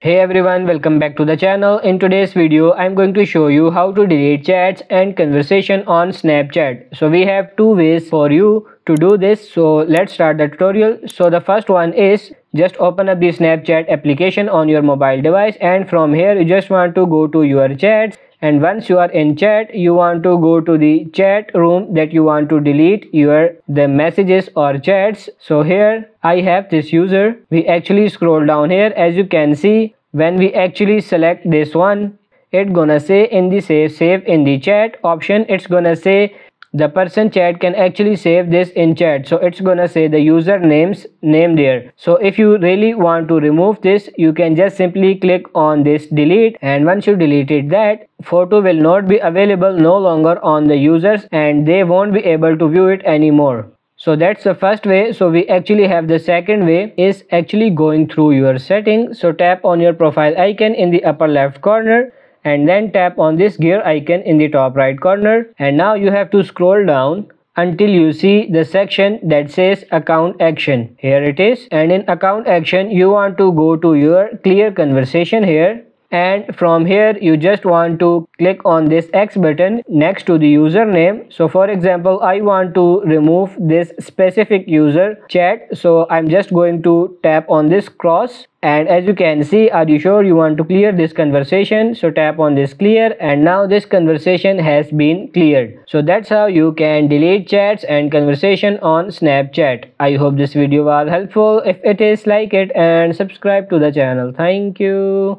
Hey everyone, welcome back to the channel. In today's video, I'm going to show you how to delete chats and conversation on Snapchat. So we have two ways for you to do this. So let's start the tutorial. So the first one is just open up the Snapchat application on your mobile device, and from here you just want to go to your chats, and once you are in chat you want to go to the chat room that you want to delete the messages or chats. So here I have this user. We actually scroll down here. As you can see, when we actually select this one, it's gonna say in the save in the chat option, it's gonna say the person chat can actually save this in chat. So it's gonna say the username's name there. So if you really want to remove this, you can just simply click on this delete, and once you deleted that, photo will not be available no longer on the users and they won't be able to view it anymore. So that's the first way. So we actually have the second way, is actually going through your settings. So tap on your profile icon in the upper left corner, and then tap on this gear icon in the top right corner, and now you have to scroll down until you see the section that says account action. Here it is, and in account action you want to go to your clear conversation here, and from here you just want to click on this X button next to the username. So for example, I want to remove this specific user chat, so I'm just going to tap on this cross, and as you can see, are you sure you want to clear this conversation? So tap on this clear, and now this conversation has been cleared. So that's how you can delete chats and conversation on Snapchat. I hope this video was helpful. If it is, like it and subscribe to the channel. Thank you.